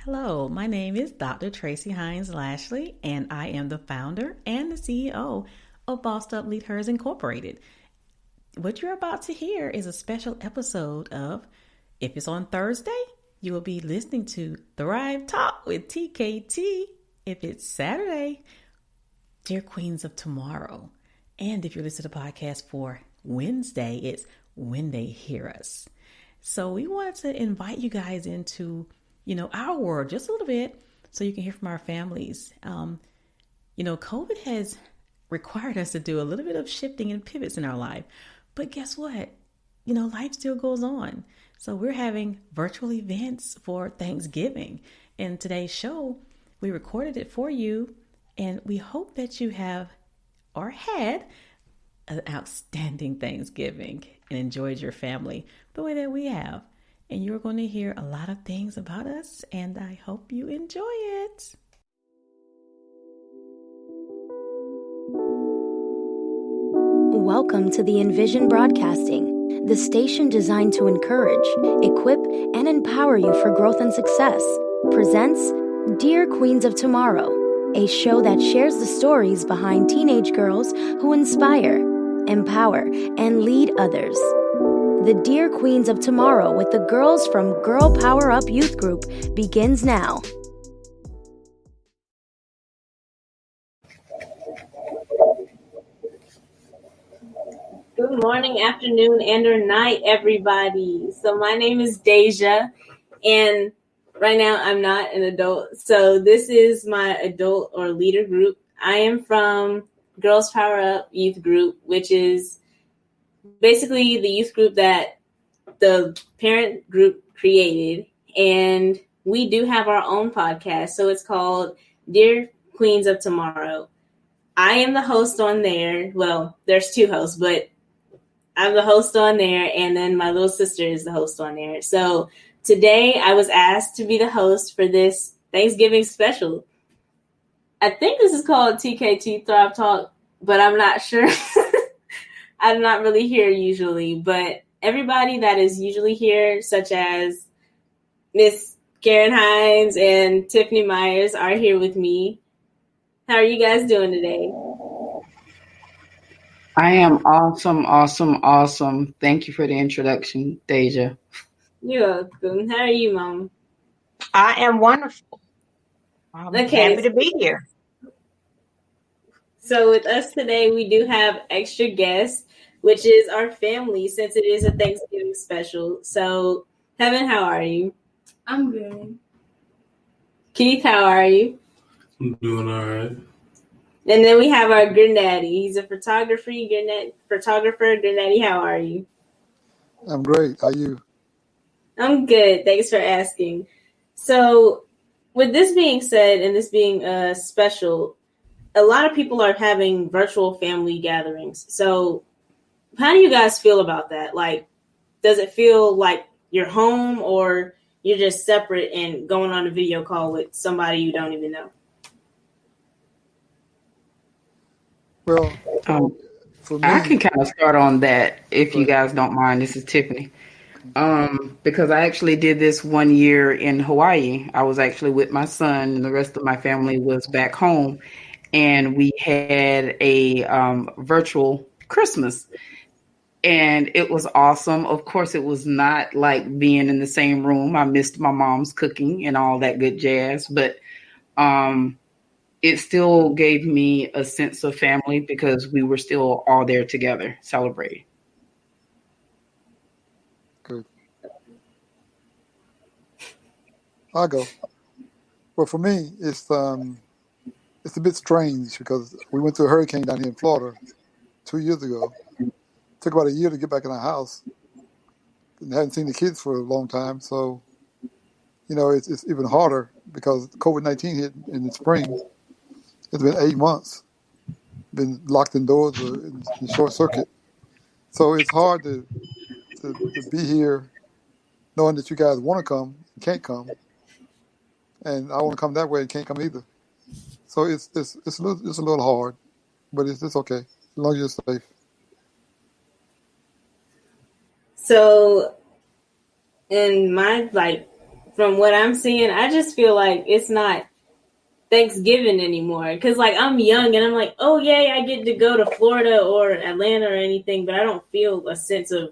Hello, my name is Dr. Tracy Hines Lashley, and I am the founder and the CEO of Bossed Up Lead Hers Incorporated. What you're about to hear is a special episode of, if it's on Thursday, you will be listening to Thrive Talk with TKT. If it's Saturday, Dear Queens of Tomorrow. And if you're listening to the podcast for Wednesday, it's When They Hear Us. So we wanted to invite you guys into our world just a little bit so you can hear from our families. COVID has required us to do a little bit of shifting and pivots in our life. But guess what? Life still goes on. So we're having virtual events for Thanksgiving. And today's show, we recorded it for you. And we hope that you have or had an outstanding Thanksgiving and enjoyed your family the way that we have. And you're going to hear a lot of things about us, and I hope you enjoy it. Welcome to the Envision Broadcasting, the station designed to encourage, equip, and empower you for growth and success. Presents Dear Queens of Tomorrow, a show that shares the stories behind teenage girls who inspire, empower, and lead others. The Dear Queens of Tomorrow with the girls from Girl Power Up Youth Group begins now. Good morning, afternoon, and or night, everybody. So my name is Deja, and right now I'm not an adult. So this is my adult or leader group. I am from Girls Power Up Youth Group, which is basically the youth group that the parent group created. And we do have our own podcast. So it's called Dear Queens of Tomorrow. I am the host on there. Well, there's two hosts, but I'm the host on there. And then my little sister is the host on there. So today I was asked to be the host for this Thanksgiving special. I think this is called TKT Thrive Talk, but I'm not sure. I'm not really here usually, but everybody that is usually here, such as Miss Karen Hines and Tiffany Myers, are here with me. How are you guys doing today? I am awesome. Thank you for the introduction, Deja. You're welcome. How are you, Mom? I am wonderful. I'm happy to be here. So with us today, we do have extra guests, which is our family, since it is a Thanksgiving special. So, Heaven, how are you? I'm good. Keith, how are you? I'm doing all right. And then we have our Granddaddy. He's a photographer. Granddaddy, how are you? I'm great. How are you? I'm good. Thanks for asking. So, with this being said, and this being special, a lot of people are having virtual family gatherings. So how do you guys feel about that? Like, does it feel like you're home or you're just separate and going on a video call with somebody you don't even know? Well, for me, I can kind of start on that if you guys don't mind. This is Tiffany. Because I actually did this 1 year in Hawaii. I was actually with my son and the rest of my family was back home. And we had a virtual Christmas. And it was awesome. Of course, it was not like being in the same room. I missed my mom's cooking and all that good jazz. But it still gave me a sense of family because we were still all there together celebrating. Good. I'll go. Well, for me, it's a bit strange because we went through a hurricane down here in Florida 2 years ago. It took about a year to get back in our house. And hadn't seen the kids for a long time. So, it's even harder because COVID-19 hit in the spring. It's been 8 months. Been locked indoors or in short circuit. So it's hard to be here knowing that you guys want to come and can't come. And I want to come that way and can't come either. So it's a little hard, but it's okay as long as you're safe. So in my from what I'm seeing, I just feel like it's not Thanksgiving anymore. Because, like, I'm young and I'm like, oh, yay, I get to go to Florida or Atlanta or anything, but I don't feel a sense of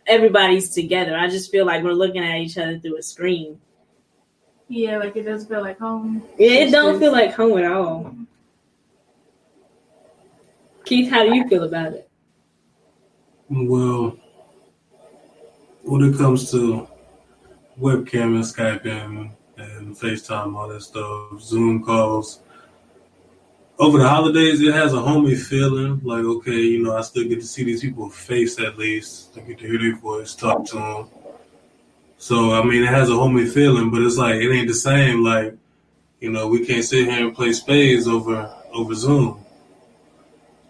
everybody's together. I just feel like we're looking at each other through a screen. Yeah, like it does feel like home. Yeah, it don't feel like home at all. Keith, how do you feel about it? Well, when it comes to webcam and Skype and FaceTime, all that stuff, Zoom calls, over the holidays, it has a homey feeling. Like, okay, you know, I still get to see these people's face at least. I get to hear their voice, talk to them. So, I mean, it has a homey feeling, but it's like, it ain't the same. Like, you know, we can't sit here and play spades over Zoom.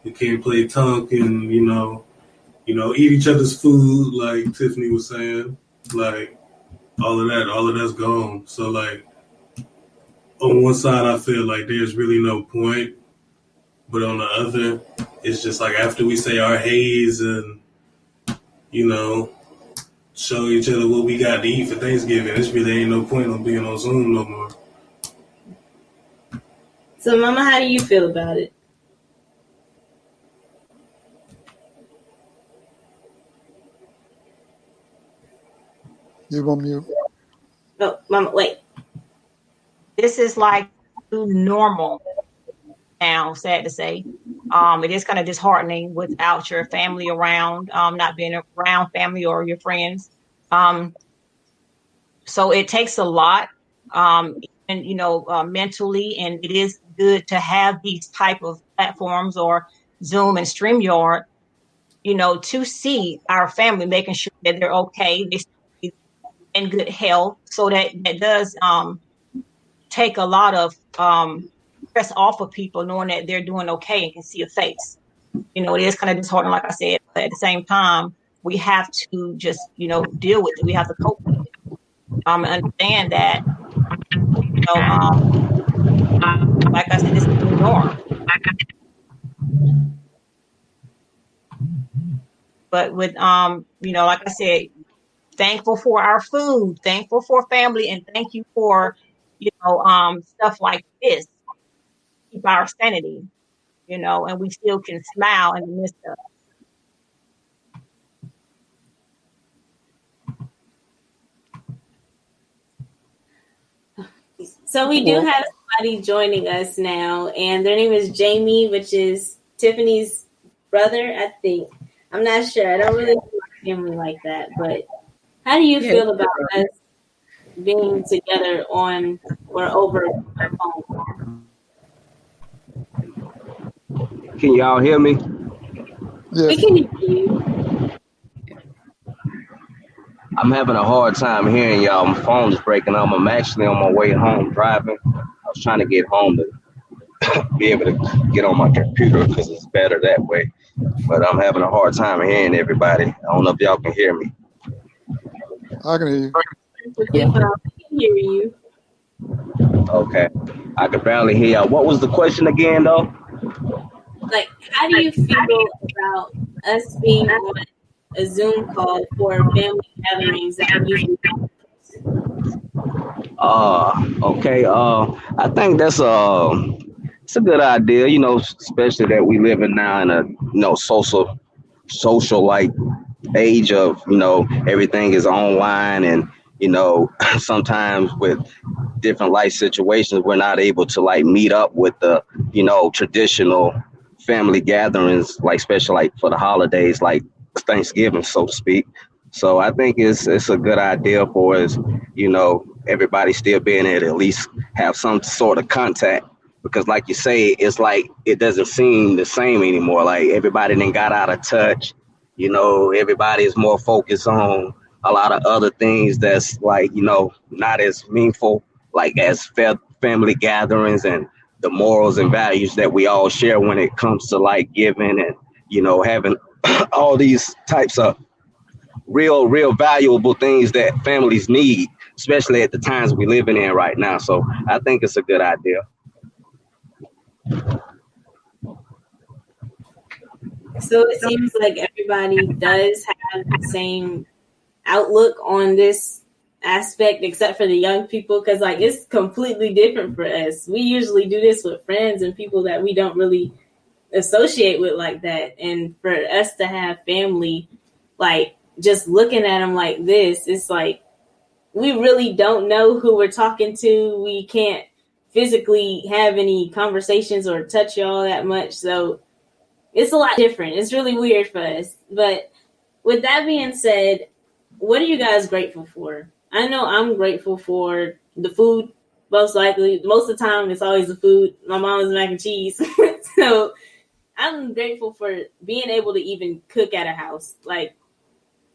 We can't play tunk and, you know, eat each other's food, like Tiffany was saying. Like, all of that's gone. So, like, on one side, I feel like there's really no point. But on the other, it's just like after we say our hays and, you know, show each other what we got to eat for Thanksgiving, it's really ain't no point on being on Zoom no more. So, Mama, how do you feel about it? You on mute. Oh, Mama, wait. This is like normal now, sad to say. It is kind of disheartening without your family around, not being around family or your friends. So it takes a lot, and mentally, and it is good to have these type of platforms or Zoom and StreamYard, to see our family, making sure that they're okay, they're in good health. So that does take a lot of stress off of people, knowing that they're doing okay and can see a face. It is kind of disheartening, like I said, but at the same time, we have to just, deal with it. We have to cope with it. And understand that, like I said, this is the new norm. But with, like I said, thankful for our food, thankful for family, and thank you for, stuff like this. Keep our sanity, and we still can smile in the midst of it. So we do have somebody joining us now, and their name is Jamie, which is Tiffany's brother, I think. I'm not sure. I don't really know my family like that, but how do you feel about us being together on or over the phone? Can y'all hear me? Yes. We can hear you. I'm having a hard time hearing y'all. My phone is breaking up. I'm actually on my way home driving. I was trying to get home to be able to get on my computer because it's better that way. But I'm having a hard time hearing everybody. I don't know if y'all can hear me. I can hear you. Yeah. We can hear you. Okay. I could barely hear y'all. What was the question again, though? Like, how do you feel about us being on a Zoom call for family gatherings that we usually Okay. I think that's it's a good idea, especially that we live in now in a social like age of everything is online, and sometimes with different life situations we're not able to like meet up with the traditional family gatherings, like especially like for the holidays like Thanksgiving, so to speak. So I think it's a good idea for us, everybody still being able to at least have some sort of contact, because like you say, it's like it doesn't seem the same anymore. Like everybody then got out of touch, everybody is more focused on a lot of other things that's like, not as meaningful, like as family gatherings and the morals and values that we all share when it comes to like giving and, having all these types of real valuable things that families need, especially at the times we're living in right now. So I think it's a good idea. So it seems like everybody does have the same outlook on this aspect, except for the young people, because like it's completely different for us. We usually do this with friends and people that we don't really associate with like that, and for us to have family, like just looking at them like this, it's like we really don't know who we're talking to. We can't physically have any conversations or touch y'all that much, so it's a lot different. It's really weird for us. But with that being said, what are you guys grateful for? I know I'm grateful for the food, most likely. Most of the time, it's always the food. My mom's mac and cheese. So I'm grateful for being able to even cook at a house. Like,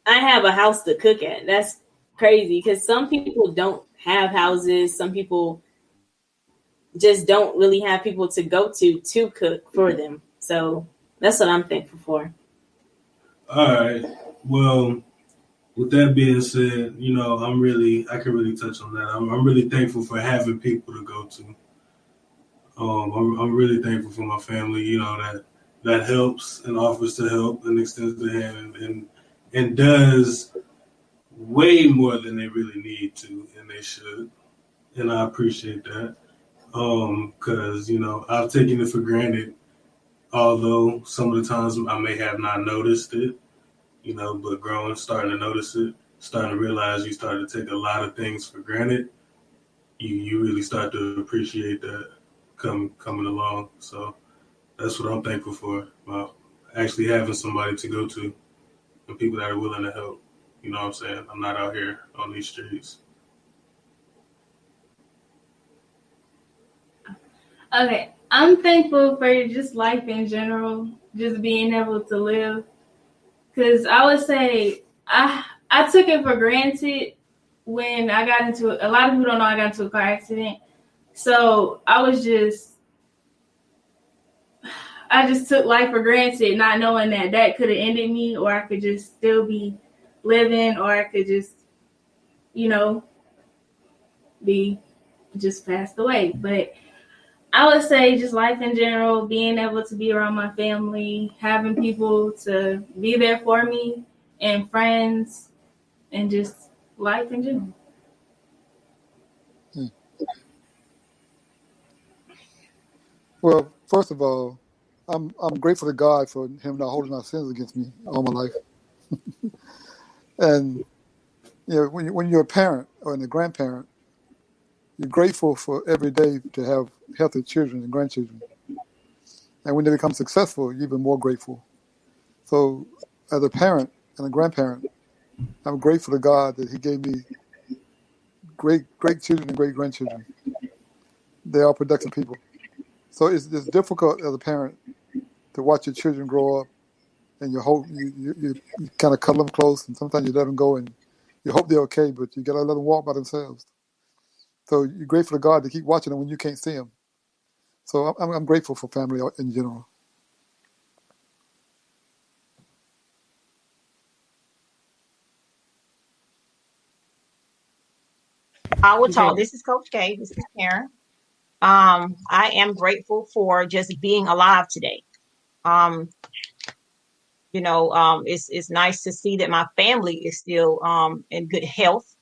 I have a house to cook at. That's crazy because some people don't have houses. Some people just don't really have people to go to cook for them. So that's what I'm thankful for. All right. Well, with that being said, you know, I can really touch on that. I'm really thankful for having people to go to. I'm really thankful for my family, you know, that helps and offers to help and extends the hand and does way more than they really need to, and they should. And I appreciate that. Because, you know, I've taken it for granted, although some of the times I may have not noticed it. You know, but growing, starting to notice it, starting to realize you start to take a lot of things for granted, you really start to appreciate that coming along. So that's what I'm thankful for, about actually having somebody to go to and people that are willing to help. You know what I'm saying? I'm not out here on these streets. Okay, I'm thankful for just life in general, just being able to live. Because I would say I took it for granted when I got into a lot of people don't know I got into a car accident. So I just took life for granted, not knowing that could have ended me, or I could just still be living, or I could just, you know, be just passed away. But I would say just life in general, being able to be around my family, having people to be there for me, and friends, and just life in general. Well, first of all, I'm grateful to God for Him not holding our sins against me all my life. And you know, when you're a parent or a grandparent, you're grateful for every day to have healthy children and grandchildren. And when they become successful, you're even more grateful. So as a parent and a grandparent, I'm grateful to God that He gave me great children and great grandchildren. They are productive people. So it's difficult as a parent to watch your children grow up, and you kind of cuddle them close, and sometimes you let them go, and you hope they're okay, but you got to let them walk by themselves. So you're grateful to God to keep watching them when you can't see them. So I'm grateful for family in general. I will talk. This is Coach K. This is Karen. I am grateful for just being alive today. It's nice to see that my family is still in good health.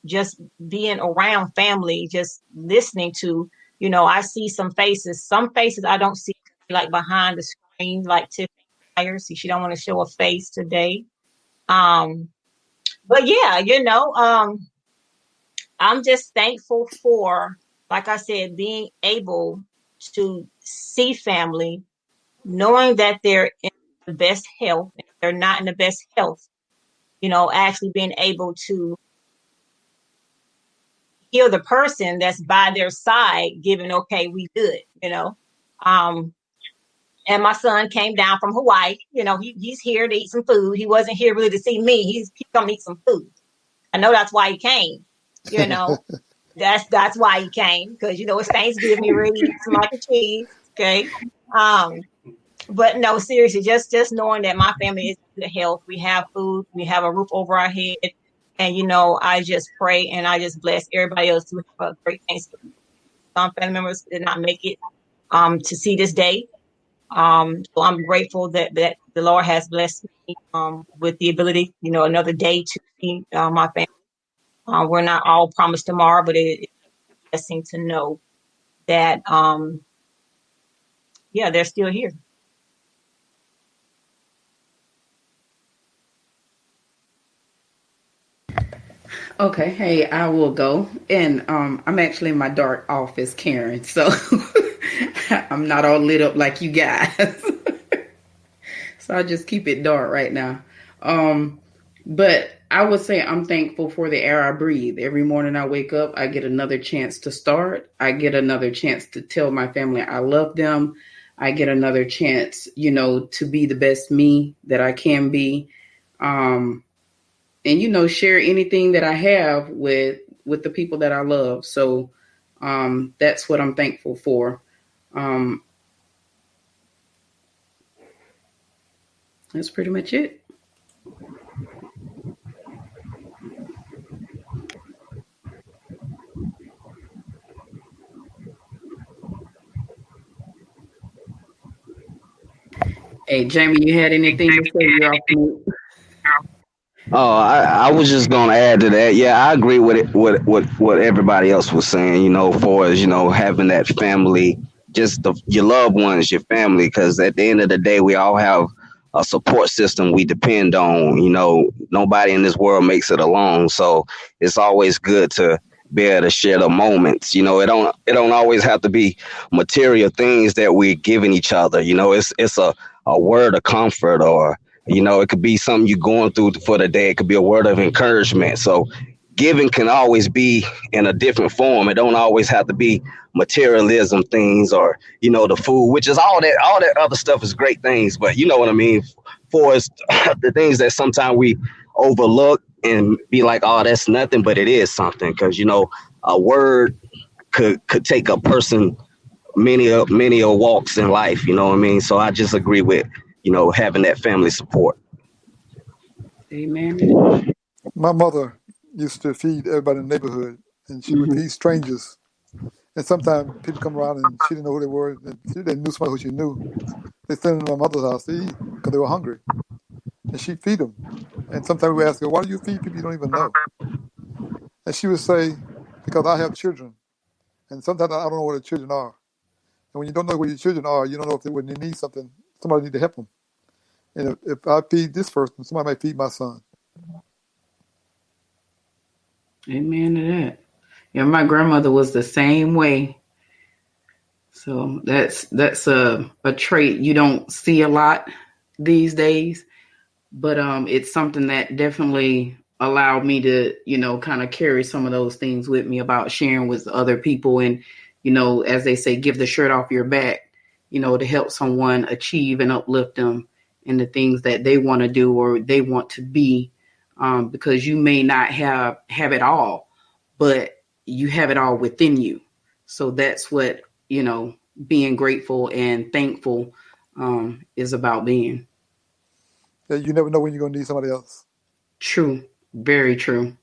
Just being around family, just listening to, I see some faces I don't see, like behind the screen, like Tiffany Myers. See, she don't want to show a face today. But yeah, I'm just thankful for, like I said, being able to see family, knowing that they're in the best health. If they're not in the best health, actually being able to hear the person that's by their side giving, okay, we good, and my son came down from Hawaii. He's here to eat some food. He wasn't here really to see me. He's come to eat some food. I know that's why he came. That's why he came, because it's Thanksgiving. He really eats some mac and cheese. Okay. But no, seriously, just knowing that my family is in good health. We have food, we have a roof over our head, and I just pray and I just bless everybody else to have a great Thanksgiving. Some family members did not make it to see this day. So I'm grateful that the Lord has blessed me with the ability, another day to see my family. We're not all promised tomorrow, but it's a blessing to know that, they're still here. Okay, hey, I will go. And I'm actually in my dark office, Karen, so I'm not all lit up like you guys. So I'll just keep it dark right now. But I would say I'm thankful for the air I breathe. Every morning I wake up, I get another chance to start. I get another chance to tell my family I love them. I get another chance, to be the best me that I can be. And, share anything that I have with the people that I love. So that's what I'm thankful for. That's pretty much it. Hey, Jamie, you had anything to say? You're off mute. Oh, I was just gonna add to that. Yeah, I agree with it. What everybody else was saying. For as having that family, just your loved ones, your family. Because at the end of the day, we all have a support system we depend on. Nobody in this world makes it alone. So it's always good to be able to share the moments. It don't always have to be material things that we're giving each other. It's a word of comfort, or it could be something you're going through for the day. It could be a word of encouragement. So giving can always be in a different form. It don't always have to be materialism things, or, the food, which is all that other stuff is great things. But you know what I mean? For us, the things that sometimes we overlook and be like, oh, that's nothing, but it is something. Because, a word could take a person many walks in life. You know what I mean? So I just agree with, having that family support. Amen. My mother used to feed everybody in the neighborhood, and she would feed strangers. And sometimes people come around and she didn't know who they were. And they knew somebody who she knew. They sent them to my mother's house to eat because they were hungry. And she'd feed them. And sometimes we ask her, why do you feed people you don't even know? And she would say, because I have children. And sometimes I don't know where the children are. And when you don't know where your children are, you don't know when they need something, somebody need to help them. And if I feed this person, somebody might feed my son. Amen to that. Yeah, my grandmother was the same way. So that's a trait you don't see a lot these days, but it's something that definitely allowed me to, kind of carry some of those things with me about sharing with other people, and, as they say, give the shirt off your back, to help someone achieve and uplift them in the things that they want to do or they want to be, because you may not have it all, but you have it all within you. So that's what, being grateful and thankful is about being. Yeah, you never know when you're going to need somebody else. True. Very true.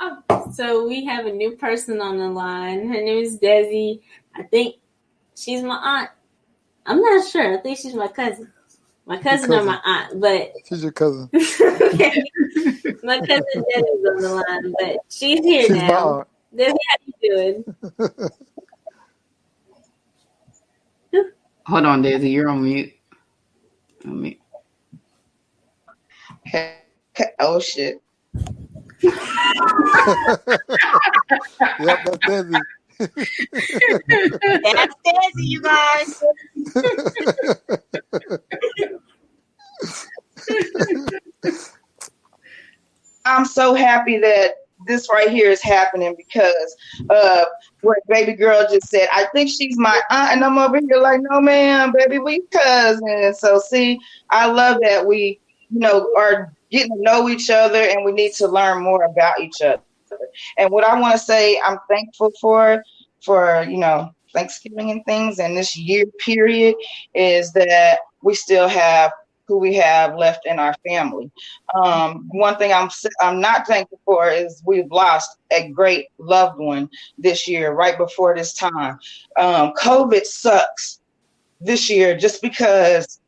Oh, so we have a new person on the line. Her name is Desi. I think she's my aunt. I'm not sure. I think she's my cousin. My cousin or my aunt, but she's your cousin. My cousin Desi's on the line, but she's here she's now. Desi, how you doing? Hold on, Desi, you're on mute. Oh shit. Yep, that's Desi. That's Desi, you guys. I'm so happy that this right here is happening because what baby girl just said. I think she's my aunt, and I'm over here like, no, ma'am, baby, we cousins. So see, I love that we, are getting to know each other, and we need to learn more about each other. And what I want to say, I'm thankful for Thanksgiving and things, and this year period is that we still have who we have left in our family. One thing I'm not thankful for is we've lost a great loved one this year, right before this time. COVID sucks this year just because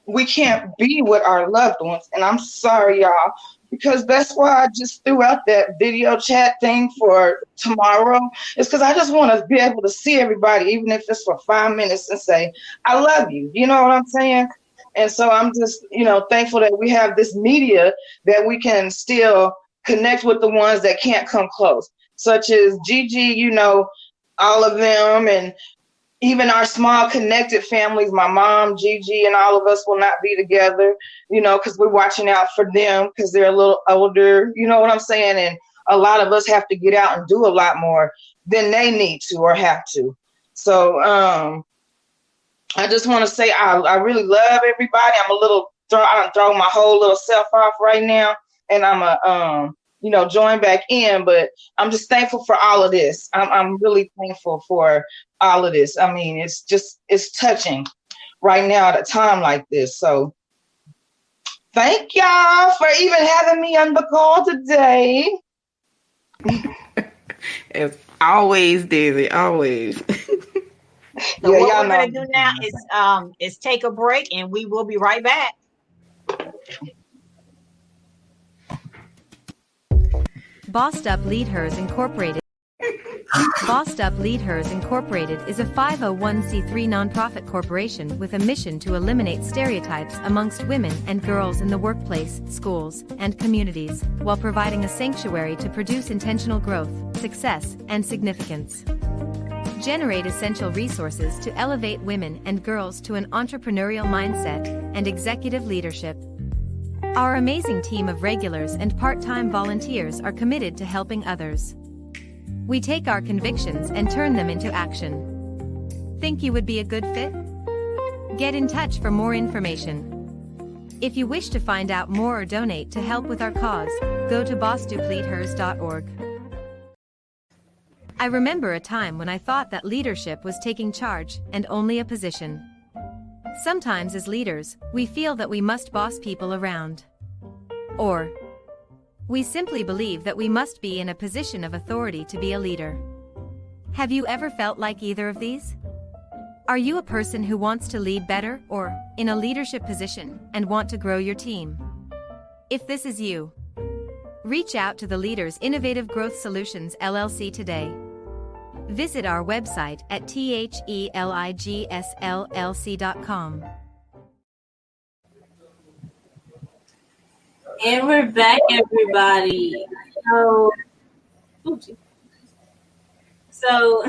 we can't be with our loved ones. And I'm sorry, y'all, because that's why I just threw out that video chat thing for tomorrow. It's because I just want to be able to see everybody, even if it's for 5 minutes, and say, I love you. You know what I'm saying? And so I'm just, thankful that we have this media that we can still connect with the ones that can't come close, such as Gigi, all of them, and even our small connected families. My mom, Gigi, and all of us will not be together, because we're watching out for them because they're a little older, you know what I'm saying? And a lot of us have to get out and do a lot more than they need to or have to. So I just want to say I really love everybody. I throw my whole little self off right now, and I'm join back in, but I'm just thankful for all of this. I'm really thankful for all of this. I mean, it's touching right now at a time like this. So thank y'all for even having me on the call today. As always, Daisy, always. So what we're going to do now is take a break, and we will be right back. Bossed Up Lead Hers Incorporated. Bossed Up Lead Hers Incorporated is a 501c3 nonprofit corporation with a mission to eliminate stereotypes amongst women and girls in the workplace, schools, and communities, while providing a sanctuary to produce intentional growth, success, and significance. Generate essential resources to elevate women and girls to an entrepreneurial mindset and executive leadership. Our amazing team of regulars and part-time volunteers are committed to helping others. We take our convictions and turn them into action. Think you would be a good fit? Get in touch for more information. If you wish to find out more or donate to help with our cause, go to bossdupleadhers.org. I remember a time when I thought that leadership was taking charge and only a position. Sometimes as leaders, we feel that we must boss people around. Or we simply believe that we must be in a position of authority to be a leader. Have you ever felt like either of these? Are you a person who wants to lead better or in a leadership position and want to grow your team? If this is you, reach out to the Leaders Innovative Growth Solutions LLC today. Visit our website at theligsllc.com. And we're back, everybody. So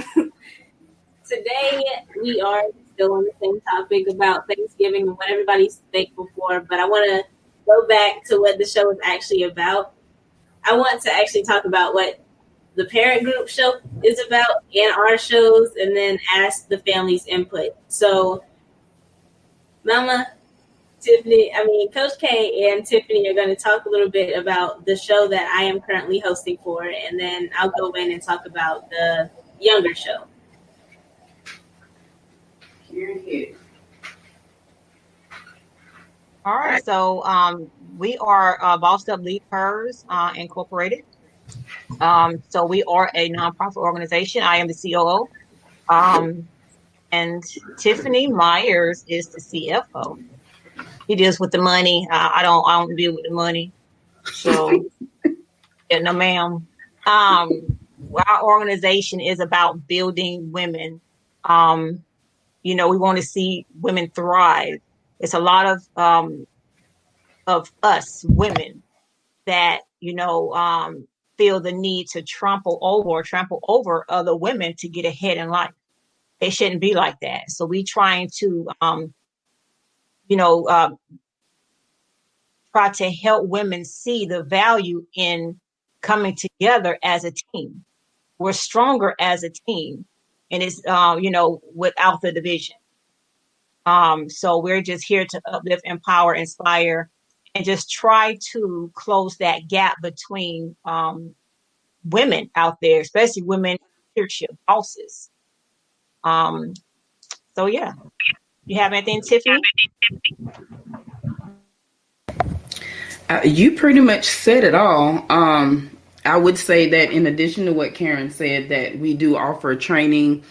today we are still on the same topic about Thanksgiving and what everybody's thankful for, but I want to go back to what the show is actually about. I want to actually talk about what the parent group show is about and our shows, and then ask the family's input. So Mama, Coach K and Tiffany are going to talk a little bit about the show that I am currently hosting for, and then I'll go in and talk about the younger show. All right, so we are Bossed Up Lead Hers Incorporated. So we are a nonprofit organization. I am the COO, and Tiffany Myers is the CFO. He deals with the money. I don't deal with the money. So, yeah, no, ma'am. Our organization is about building women. We want to see women thrive. It's a lot of us women that feel the need to trample over other women to get ahead in life. It shouldn't be like that. So we trying to try to help women see the value in coming together as a team. We're stronger as a team, and it's without the division. So we're just here to uplift, empower, inspire, and just try to close that gap between women out there, especially women in leadership, bosses. So yeah. You have anything, Tiffany? You pretty much said it all. I would say that in addition to what Karen said, that we do offer training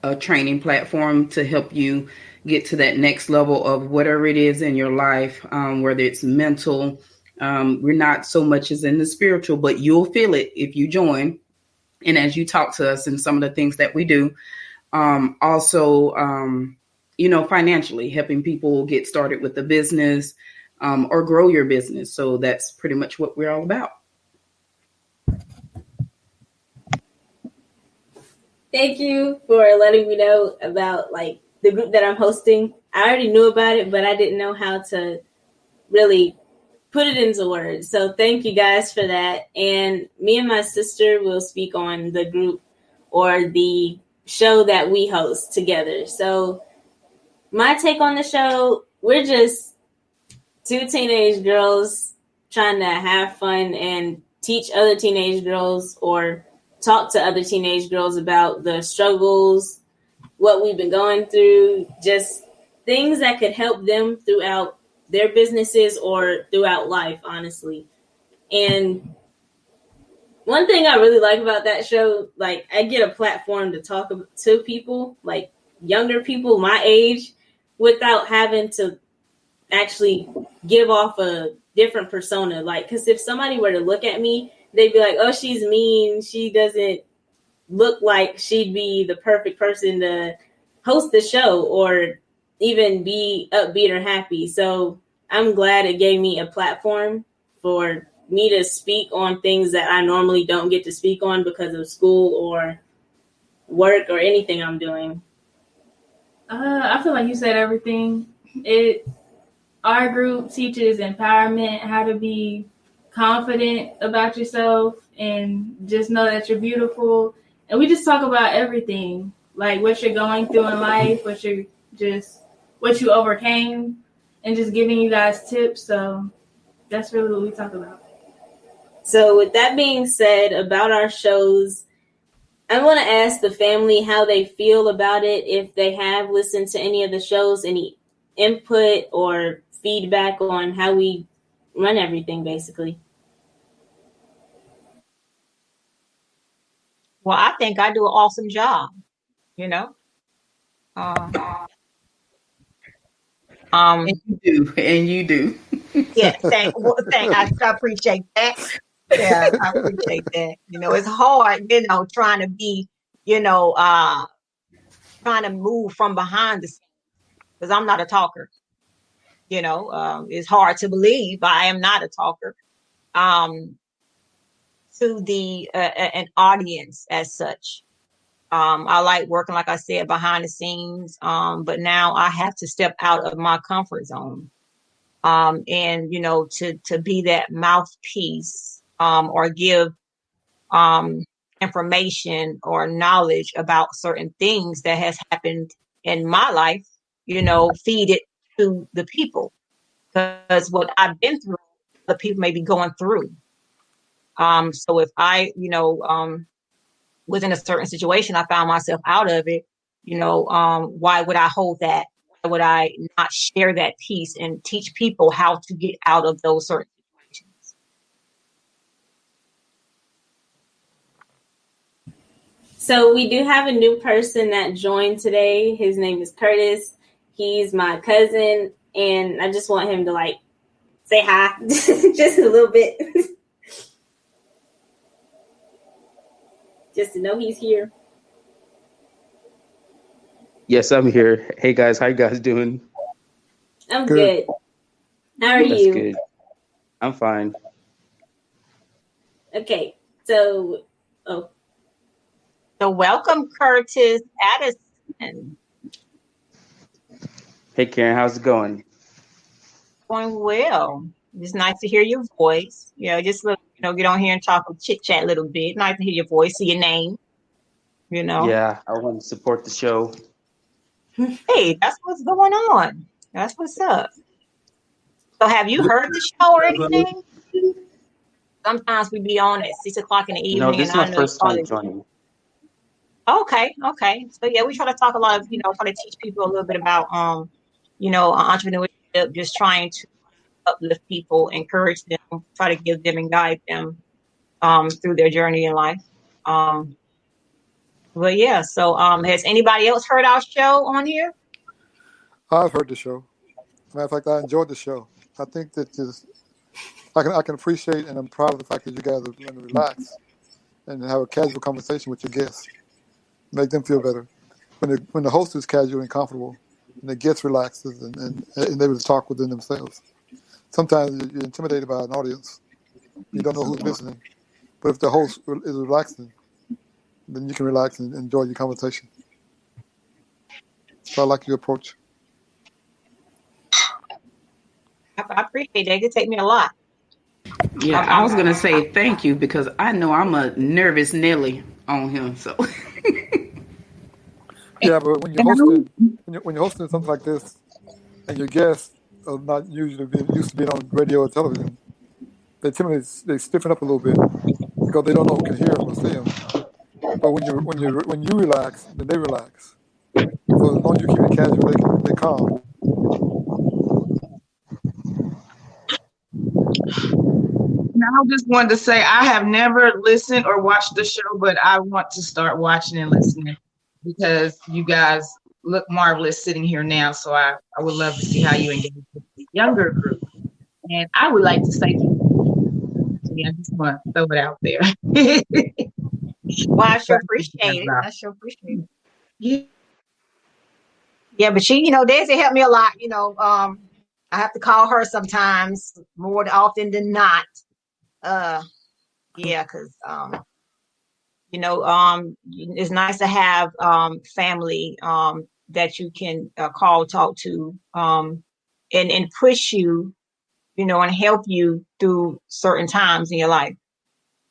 a training platform to help you get to that next level of whatever it is in your life, whether it's mental. We're not so much as in the spiritual, but you'll feel it if you join. And as you talk to us and some of the things that we do, also, financially helping people get started with the business or grow your business. So that's pretty much what we're all about. Thank you for letting me know about like the group that I'm hosting. I already knew about it, but I didn't know how to really put it into words. So thank you guys for that. And me and my sister will speak on the group or the show that we host together. So my take on the show, we're just two teenage girls trying to have fun and teach other teenage girls or talk to other teenage girls about the struggles, what we've been going through, just things that could help them throughout their businesses or throughout life, honestly. And one thing I really like about that show, like I get a platform to talk to people, like younger people my age, without having to actually give off a different persona. Like, because if somebody were to look at me, they'd be like, oh, she's mean. She doesn't look like she'd be the perfect person to host the show or even be upbeat or happy. So I'm glad it gave me a platform for me to speak on things that I normally don't get to speak on because of school or work or anything I'm doing. I feel like you said everything. Our group teaches empowerment, how to be confident about yourself and just know that you're beautiful. And we just talk about everything, like what you're going through in life, what you overcame, and just giving you guys tips. So that's really what we talk about. So with that being said about our shows, I want to ask the family how they feel about it, if they have listened to any of the shows, any input or feedback on how we run everything, basically. Well, I think I do an awesome job, you know. And you do. Yeah, thank. I appreciate that. Yeah, I appreciate that. You know, it's hard, trying to be, trying to move from behind the scenes because I'm not a talker. It's hard to believe I am not a talker. To an audience as such. I like working, like I said, behind the scenes. But now I have to step out of my comfort zone. And, to be that mouthpiece, or give, information or knowledge about certain things that has happened in my life, feed it to the people because what I've been through, the people may be going through. So if I, was in a certain situation, I found myself out of it, why would I hold that? Why would I not share that piece and teach people how to get out of those certain situations? So we do have a new person that joined today. His name is Curtis. He's my cousin, and I just want him to say hi just a little bit. Just to know he's here. Yes, I'm here. Hey guys, how you guys doing? I'm good. How are That's you? Good. I'm fine. Okay, so welcome, Curtis Addison. Hey Karen, how's it going? Going well. It's nice to hear your voice. Just get on here and talk, chit chat a little bit. Nice to hear your voice, see your name. Yeah, I want to support the show. Hey, that's what's going on. That's what's up. So, have you heard the show or anything? Sometimes we be on at 6:00 in the evening. No, this is my first time joining. Okay. So yeah, we try to talk a lot of, try to teach people a little bit about, entrepreneurship, just trying to uplift people, encourage them, try to give them and guide them through their journey in life. Well, yeah. So, has anybody else heard our show on here? I've heard the show. Matter of fact, I enjoyed the show. I think that I can appreciate, and I'm proud of the fact that you guys are going to relax and have a casual conversation with your guests, make them feel better. When the host is casual and comfortable, and the guest relaxes and able to talk within themselves. Sometimes you're intimidated by an audience. You don't know who's listening. But if the host is relaxing, then you can relax and enjoy your conversation. So I like your approach. I appreciate that. It could take me a lot. Yeah, I was gonna say thank you because I know I'm a nervous Nelly on him. So yeah, but when you're hosting something like this, and your guests are not usually used to being on radio or television, they stiffen up a little bit because they don't know who can hear them or see them. But when you relax, then they relax. So as long as you keep it casual, they calm. Now, I just wanted to say I have never listened or watched the show, but I want to start watching and listening because you guys look marvelous sitting here now. So I would love to see how you engage with the younger group. And I would like to say, I just want to throw it out there. Well, I sure appreciate it. Yeah, but she, Daisy helped me a lot. I have to call her sometimes more often than not. Because it's nice to have family that you can call, talk to, and push you, and help you through certain times in your life.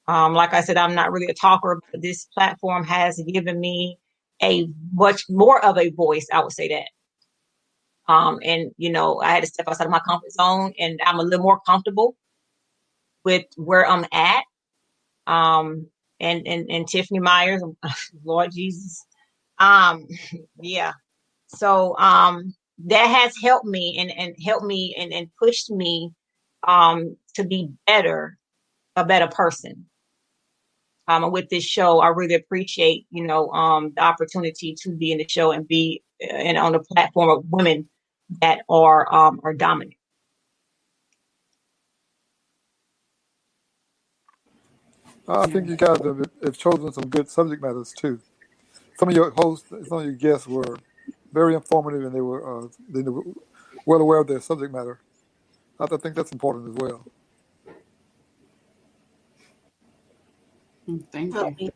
Like I said, I'm not really a talker, but this platform has given me a much more of a voice. I would say that. And I had to step outside of my comfort zone, and I'm a little more comfortable with where I'm at. And Tiffany Myers, Lord Jesus. Yeah. So that has helped me and helped me and pushed me to be a better person. With this show, I really appreciate, the opportunity to be in the show and be and on the platform of women that are dominant. I think you guys have chosen some good subject matters too. Some of your hosts, some of your guests were very informative, and they were well aware of their subject matter. I think that's important as well. Thank you.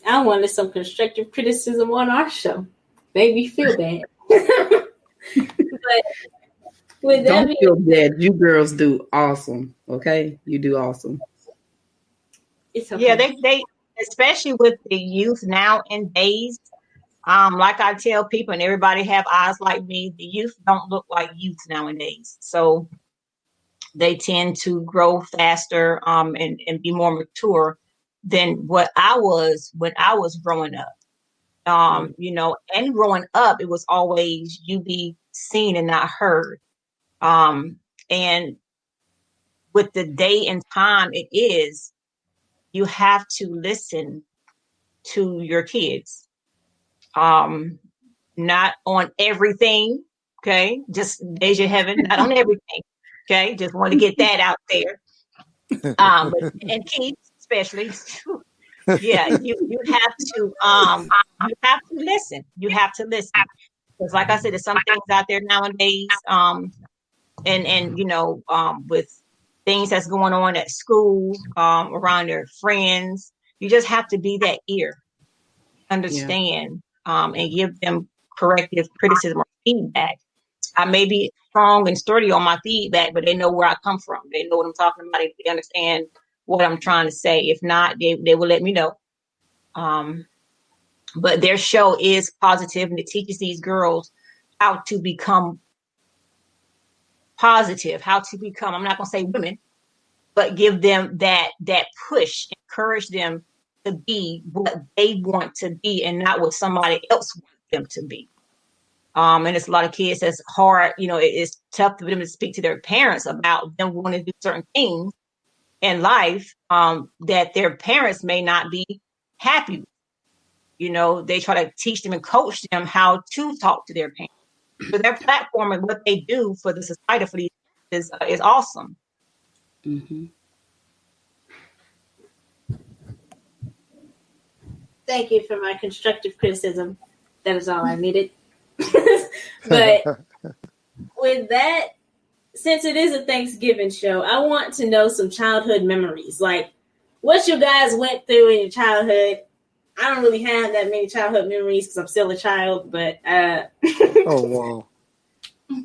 I wanted some constructive criticism on our show. Made me feel bad. But with that, don't feel bad. You girls do awesome. Okay, you do awesome. It's okay. Yeah, they especially with the youth nowadays. Like I tell people, and everybody have eyes like me. The youth don't look like youth nowadays, so they tend to grow faster and be more mature than what I was when I was growing up. And growing up, it was always you be seen and not heard. And with the day and time it is, you have to listen to your kids. Not on everything. Okay. Just Deja Heaven, not on everything. Okay. Just want to get that out there. And kids, especially. Yeah, you have to listen. You have to listen. Because like I said, there's some things out there nowadays, with things that's going on at school, around their friends. You just have to be that ear, understand, and give them corrective criticism or feedback. I may be strong and sturdy on my feedback, but they know where I come from. They know what I'm talking about. They understand what I'm trying to say. If not, they will let me know. But their show is positive, and it teaches these girls how to become positive, how to become, I'm not going to say women, but give them that push, encourage them to be what they want to be and not what somebody else wants them to be. And it's a lot of kids that's hard, it's tough for them to speak to their parents about them wanting to do certain things in life that their parents may not be happy. They try to teach them and coach them how to talk to their parents. So their platform and what they do for the society for these is awesome. Mm-hmm. Thank you for my constructive criticism. That is all I needed. But with that, since it is a Thanksgiving show, I want to know some childhood memories. Like, what you guys went through in your childhood. I don't really have that many childhood memories because I'm still a child, but oh wow,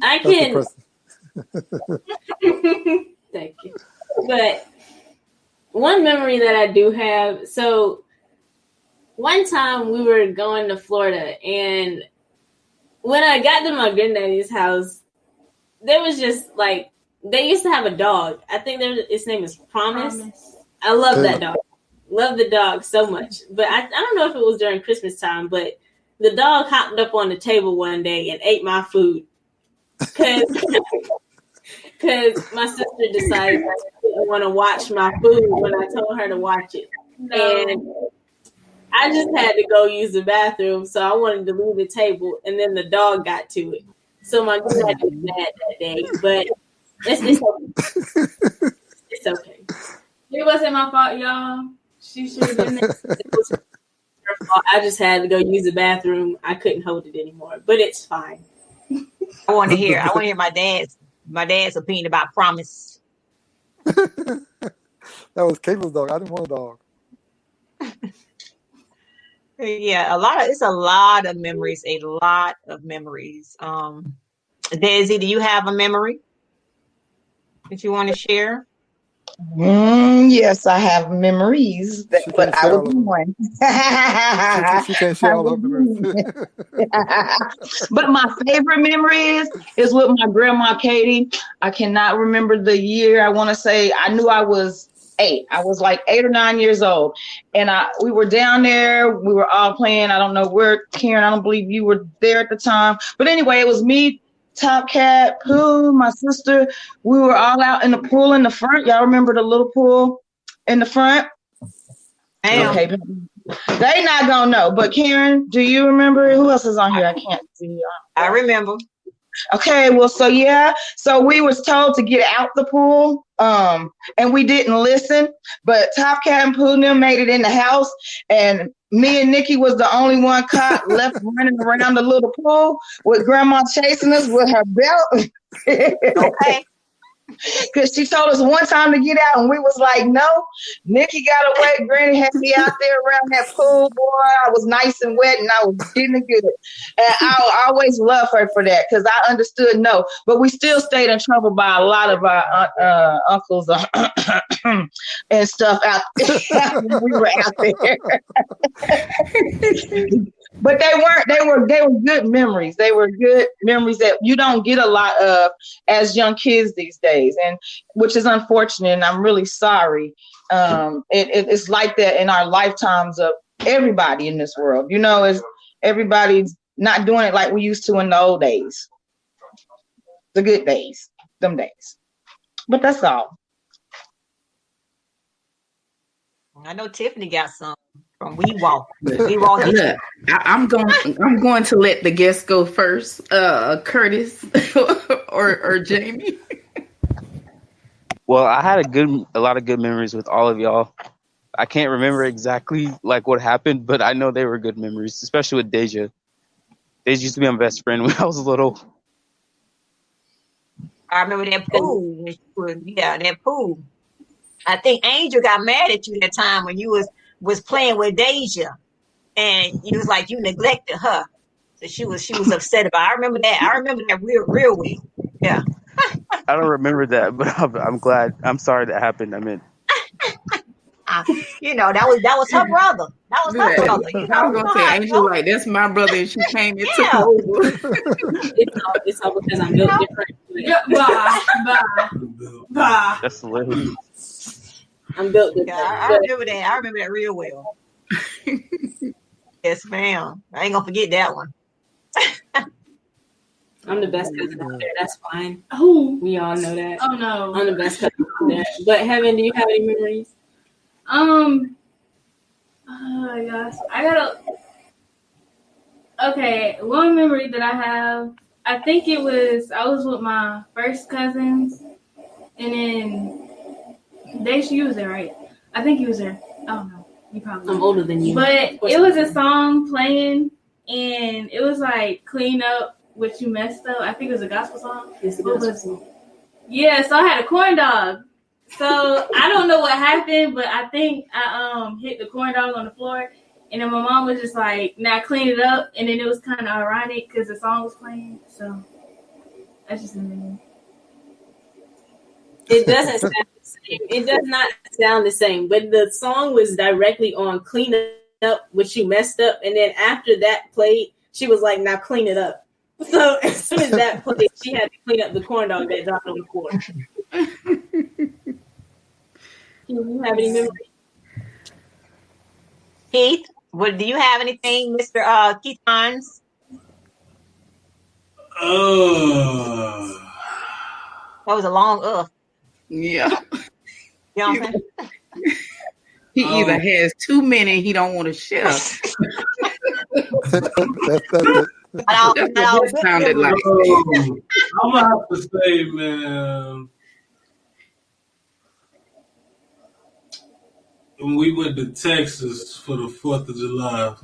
I can. Thank you. But one memory that I do have. So one time we were going to Florida, and when I got to my granddaddy's house, there was just like they used to have a dog. I think its name is Promise. I love that dog. Love the dog so much. But I don't know if it was during Christmas time, but the dog hopped up on the table one day and ate my food. Because my sister decided that she didn't want to watch my food when I told her to watch it. No. And I just had to go use the bathroom, so I wanted to leave the table, and then the dog got to it. So my granddad was mad that day, but it's okay. It's okay. It wasn't my fault, y'all. She should have been there. It was her fault. I just had to go use the bathroom. I couldn't hold it anymore, but it's fine. I want to hear my dad's opinion about Promise. That was Cable's dog. I didn't want a dog. Yeah, it's a lot of memories. Daisy, do you have a memory that you want to share? Yes, I have memories, but I was one. She can't share all of them. But my favorite memory is with my grandma Katie. I cannot remember the year. I want to say I knew I was 8. I was like 8 or 9 years old, and we were down there. We were all playing. I don't know where, Karen. I don't believe you were there at the time, but anyway, it was me, Top Cat, Pooh, my sister. We were all out in the pool in the front. Y'all remember the little pool in the front? Damn. Okay, they not gonna know. But Karen, do you remember? Who else is on here? I can't see. I remember. Okay, well, so we was told to get out the pool, and we didn't listen. But Top Cat and Pooh and them made it in the house, and me and Nikki was the only one caught left running around the little pool with Grandma chasing us with her belt. Okay. Because she told us one time to get out, and we was like, no. Nikki got away. Granny had me out there around that pool, boy. I was nice and wet, and I was getting good. And I always love her for that, because I understood no. But we still stayed in trouble by a lot of our uncles and stuff out there when we were out there. But they were good memories. They were good memories that you don't get a lot of as young kids these days, and which is unfortunate, and I'm really sorry. It's like that in our lifetimes of everybody in this world. Is everybody's not doing it like we used to in the old days. The good days, them days. But that's all. I know Tiffany got some from We Walk. We Walk. Look, I'm going to let the guests go first. Curtis or Jamie. Well, I had a lot of good memories with all of y'all. I can't remember exactly like what happened, but I know they were good memories, especially with Deja. Deja used to be my best friend when I was little. I remember that pool. Yeah, that pool. I think Angel got mad at you that time when you was playing with Deja, and you was like you neglected her, so she was upset about it. I remember that real well. Yeah. I don't remember that, but I'm glad. I'm sorry that happened. I mean, that was her brother. That was her brother. I was gonna say Angel, like that's my brother, and she came and took over. It's all because I'm built different. Bye. That's hilarious. I'm built different. Yeah, I remember that. I remember that real well. Yes, ma'am. I ain't gonna forget that one. I'm the best cousin out there. That's fine. Oh, we all know that. Oh no, I'm the best cousin out there. But Heaven, do you have any memories? Oh my gosh. Okay, one memory that I have, I think I was with my first cousins, and then you was there, right? I think you was there. I don't know. You probably. I'm older than you. But it was a song playing, and it was like "Clean Up What You Messed Up." I think it was a gospel song. It's a gospel song. Yeah, so I had a corn dog. So I don't know what happened, but I think I hit the corn dog on the floor, and then my mom was just like, "Now clean it up," and then it was kind of ironic because the song was playing. So that's just amazing. It doesn't sound the same. It does not sound the same. But the song was directly on "Clean Up What You Messed Up," and then after that played, she was like, "Now clean it up." So as soon as that played, she had to clean up the corn dog that dropped on the floor. Do you have any memory? Keith, do you have anything, Mr. Keith Hines? That was a long Yeah. You know what I'm saying? He either has too many, he don't want to share. That's what it sounded like. I'm gonna have to say, man, when we went to Texas for the 4th of July.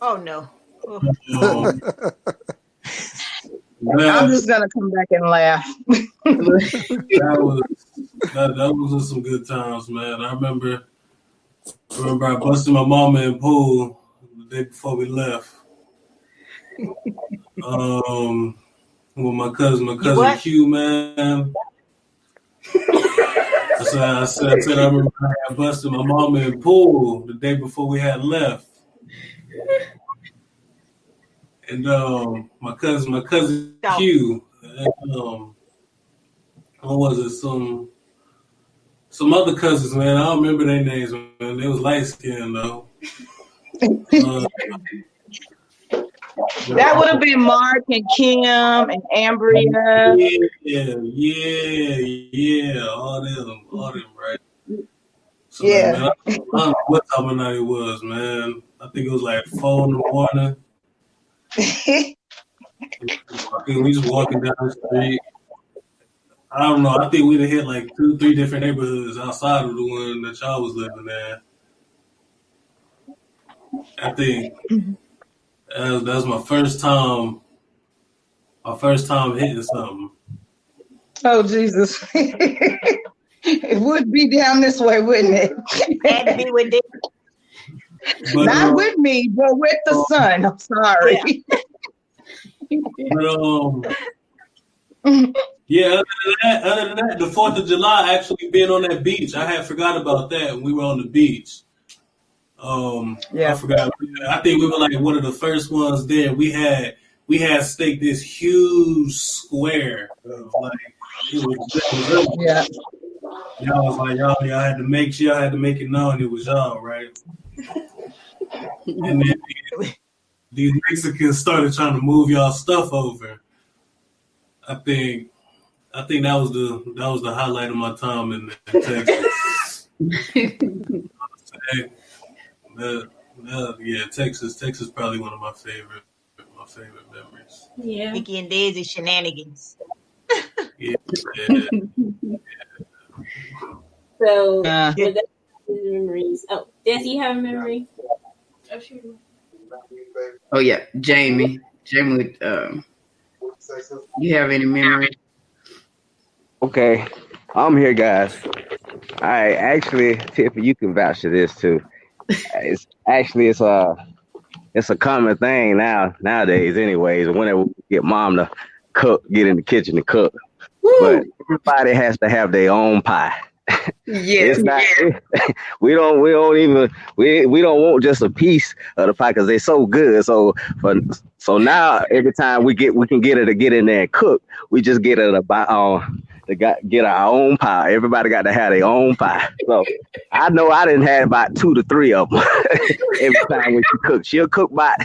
Oh no. I'm just gonna come back and laugh. that was some good times, man. I remember I busted my mama in pool the day before we left. With my cousin Q, man. I said I remember I busted my mama in pool the day before we had left. And my cousin Q, what was it? Some other cousins, man. I don't remember their names, man. They was light skinned though. That would have been Mark and Kim and Ambria. Yeah, all them, right? So, yeah. Man, I don't know what time of night it was, man. I think it was like 4 in the morning. We just walking down the street. I don't know. I think we'd have hit like 2-3 different neighborhoods outside of the one that y'all was living in. I think that was my first time. My first time hitting something. Oh Jesus! It would be down this way, wouldn't it? Had to be with Dick. Not with me, but with the sun. I'm sorry. Yeah. Other than that, the 4th of July actually being on that beach, I had forgot about that when we were on the beach. I forgot. I think we were like one of the first ones there. We had staked this huge square of like it was yeah. Y'all was like y'all had to make sure y'all had to make it known it was y'all, right? And then these Mexicans started trying to move y'all stuff over. I think that was the highlight of my time in Texas. Texas probably one of my favorite memories. Yeah. Mickey and Daisy shenanigans. Yeah. So that's memories. Oh, Desi, you have a memory? Oh, sure. Oh yeah, Jamie, you have any memory? Okay, I'm here, guys. I actually, Tiffany, you can vouch for this too. It's a common thing nowadays. Anyways, whenever we get mom to get in the kitchen to cook, but everybody has to have their own pie. Yes, it's not. We don't want just a piece of the pie because they're so good. So now every time we can get her to get in there and cook, we just get her to get our own pie. Everybody got to have their own pie. So I know I didn't have about 2 to 3 of them every time when she cooks. She'll cook about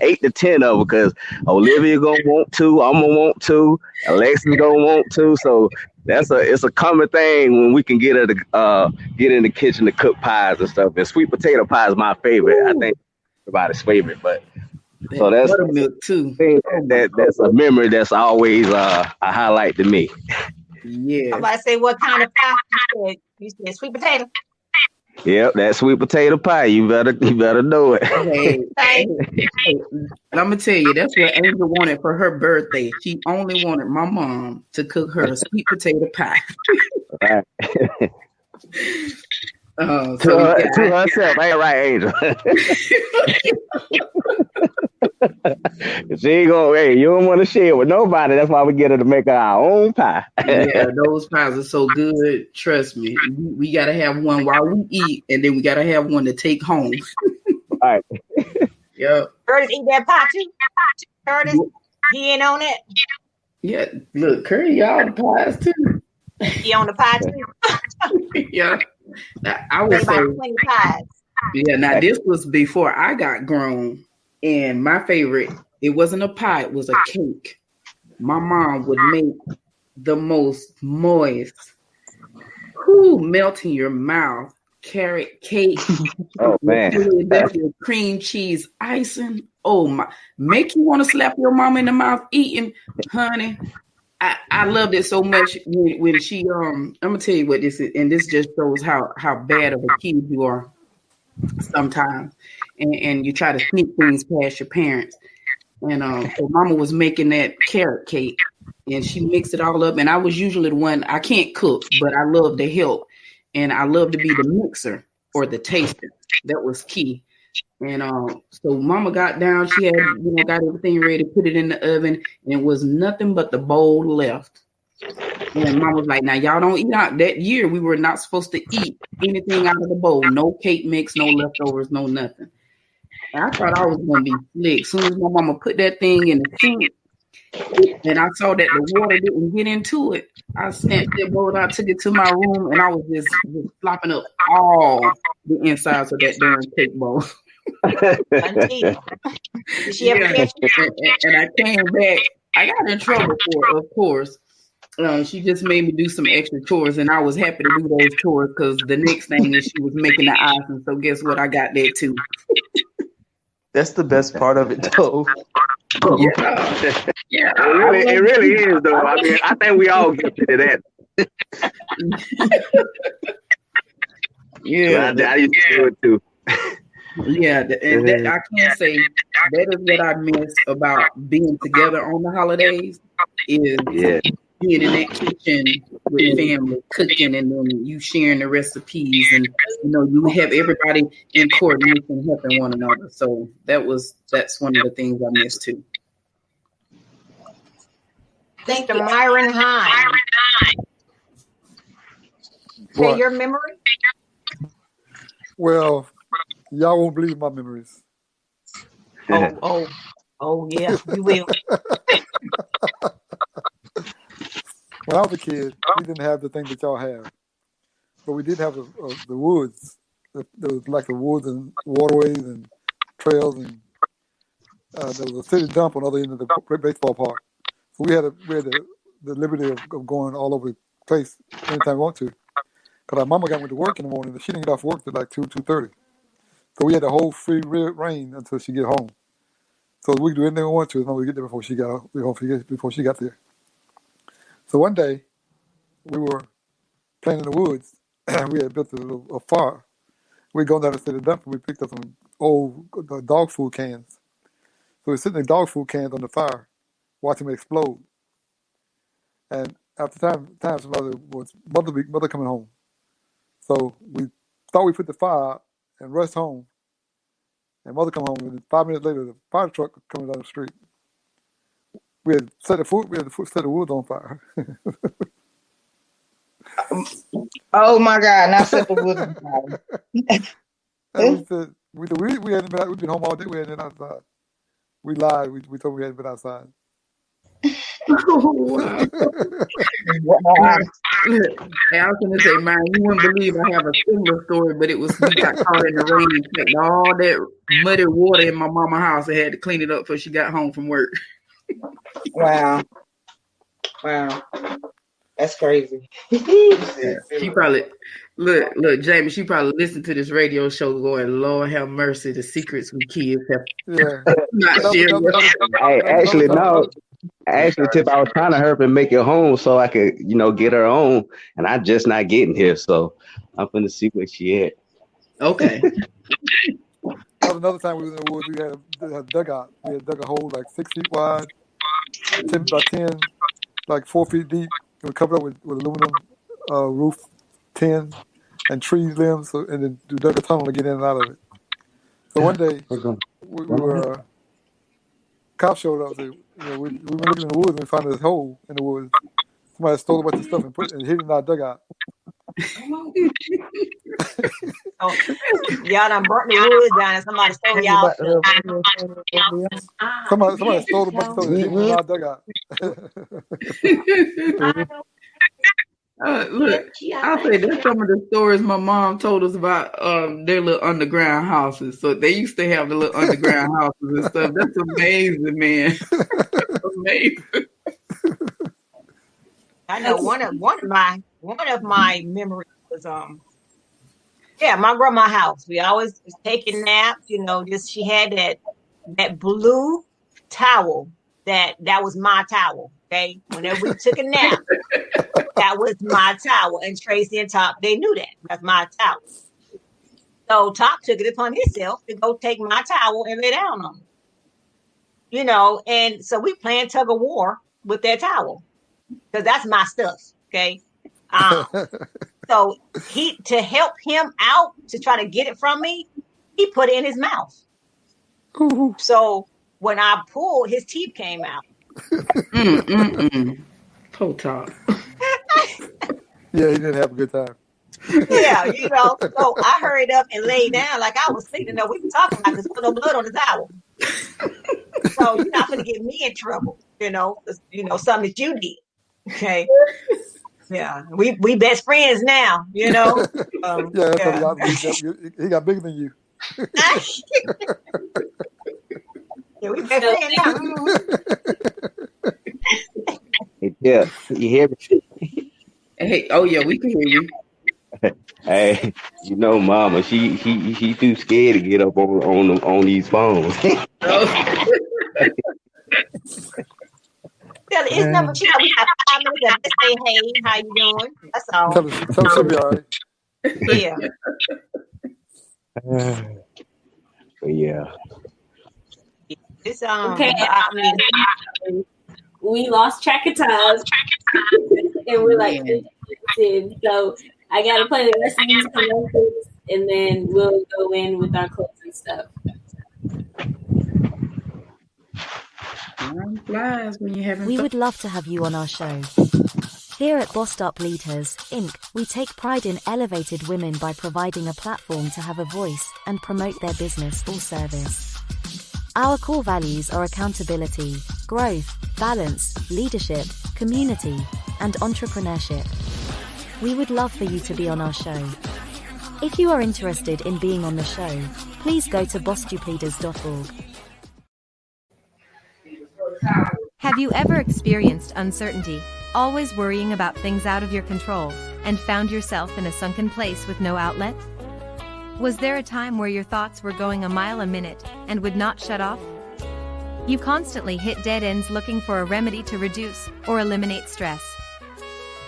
8 to 10 of them because Olivia gonna want 2, I'm gonna want 2, Alexis gonna want 2. So it's a common thing when we can get in the kitchen to cook pies and stuff. And sweet potato pie is my favorite. I think everybody's favorite, but so that's buttermilk too. That's a memory that's always a highlight to me. Yeah. I'm about to say, what kind of pie you said sweet potato? Yep, that sweet potato pie. You better know it. Hey, I'm gonna tell you, that's what Angel wanted for her birthday. She only wanted my mom to cook her a sweet potato pie. Right. To herself, ain't right, Angel? She ain't gonna. Hey, you don't want to share with nobody. That's why we get her to make our own pie. Yeah, those pies are so good. Trust me. We gotta have one while we eat, and then we gotta have one to take home. All right. Yep. Curtis eat that pie too. Curtis, he in on it. Yeah. Look, Curry, y'all the pies too. He on the pie too. Yeah. I would say. 20 pies. Yeah. Now this was before I got grown. And my favorite, it wasn't a pie, it was a cake. My mom would make the most moist, melt in your mouth, carrot cake. Oh, man. Philadelphia cream cheese icing. Oh, my. Make you want to slap your mom in the mouth eating, honey. I loved it so much when she, I'm going to tell you what this is, and this just shows how bad of a kid you are sometimes. And you try to sneak things past your parents. And so Mama was making that carrot cake, and she mixed it all up. And I was usually the one, I can't cook, but I love to help. And I love to be the mixer or the taster. That was key. And so Mama got down. She had, got everything ready, put it in the oven, and it was nothing but the bowl left. And Mom was like, now y'all don't eat out. That year we were not supposed to eat anything out of the bowl. No cake mix, no leftovers, no nothing. And I thought I was going to be slick. As soon as my mama put that thing in the sink, and I saw that the water didn't get into it, I snatched that bowl out, took it to my room, and I was just slopping up all the insides of that darn cake bowl. Did she ever catch you? And I came back. I got in trouble for it, of course. She just made me do some extra chores, and I was happy to do those chores because the next thing is she was making the icing. So guess what? I got that too. That's the best part of it, though. Yeah. It really is, though. I mean, I think we all get to that. Yeah, I used to do it too. Yeah, and that, I can't say that is what I miss about being together on the holidays is being in that kitchen with family, cooking, and then you sharing the recipes, and you have everybody in coordination helping one another. So that's one of the things I miss too. Thank you, Myron Hine. Say your memory. Well, y'all won't believe my memories. Oh yeah, we will. When I was a kid, we didn't have the thing that y'all have, but we did have the woods. There was like the woods and waterways and trails, and there was a city dump on the other end of the baseball park. So we had the liberty of going all over the place anytime we want to. Because our mama went to work in the morning, and she didn't get off work till like 2:30. So we had the whole free reign until she get home. So we could do anything we want to as long as we get there before she got there. So one day, we were playing in the woods, and we had built a fire. We'd gone down to the dump, and we picked up some old dog food cans. So we were sitting in dog food cans on the fire, watching them explode. And after time mother coming home. So we thought we put the fire out and rushed home. And mother come home, and 5 minutes later, the fire truck coming down the street. We had set the woods on fire. Oh my God! Not set the woods on fire. And we hadn't been. We've been home all day. We hadn't been outside. We lied. We told we hadn't been outside. Wow. Hey, I was going to say, man, you wouldn't believe I have a similar story, but it was we got caught in the rain and collected all that muddy water in my mama's house and had to clean it up before she got home from work. Wow. That's crazy. She probably look, Jamie. She probably listened to this radio show, going, "Lord have mercy, the secrets we kids have not shared." Hey, actually, no. Actually, Tip, I was trying to hurry up and make it home so I could, get her on, and I just not getting here. So I'm finna see where she at. Okay. That was another time we was in the woods. We had a dugout. We had dug a hole like 6 feet wide, 10 by 10, like 4 feet deep. It was covered up with aluminum roof tin and tree limbs, and then we dug a tunnel to get in and out of it. So one day, we were cops showed up. We were looking in the woods and we found this hole in the woods. Somebody stole a bunch of stuff and hid it in our dugout. Oh, y'all done burnt the woods down and somebody stole y'all. Somebody stole a bunch of stuff and hid it in our dugout. Look, I'll say that's some of the stories my mom told us about their little underground houses. So they used to have the little underground houses and stuff. That's amazing, man. Amazing. I know one of my memories was my grandma's house. We always was taking naps, just she had that blue towel that was my towel. Okay. Whenever we took a nap, that was my towel. And Tracy and Top, they knew that. That's my towel. So Top took it upon himself to go take my towel and lay down on it. And so we playing tug of war with that towel. Because that's my stuff. Okay. So to help him out to try to get it from me, he put it in his mouth. Ooh. So when I pulled, his teeth came out. Poor Top. Yeah, he didn't have a good time. Yeah, so I hurried up and laid down like I was thinking that we were talking about this, put no blood on the towel. So you're not going to get me in trouble, something that you did. Okay. Yeah, we best friends now, He got bigger than you. Yeah, we best friends now. Yeah, you hear me? Hey, oh yeah, we can hear you. Hey, Mama, she too scared to get up on these phones. It's number 2. We have 5 minutes to say, hey, how you doing? That's all. Tell her she'll be all right. Yeah. Yeah. It's okay. We lost track of time, and we're like, so I gotta play the rest of these commercials, and then we'll go in with our closing stuff. We would love to have you on our show. Here at Bossed Up Leaders, Inc., we take pride in elevated women by providing a platform to have a voice and promote their business or service. Our core values are accountability, growth, balance, leadership, community, and entrepreneurship. We would love for you to be on our show. If you are interested in being on the show, please go to bossupleaders.org. Have you ever experienced uncertainty, always worrying about things out of your control, and found yourself in a sunken place with no outlet? Was there a time where your thoughts were going a mile a minute and would not shut off? You constantly hit dead ends looking for a remedy to reduce or eliminate stress.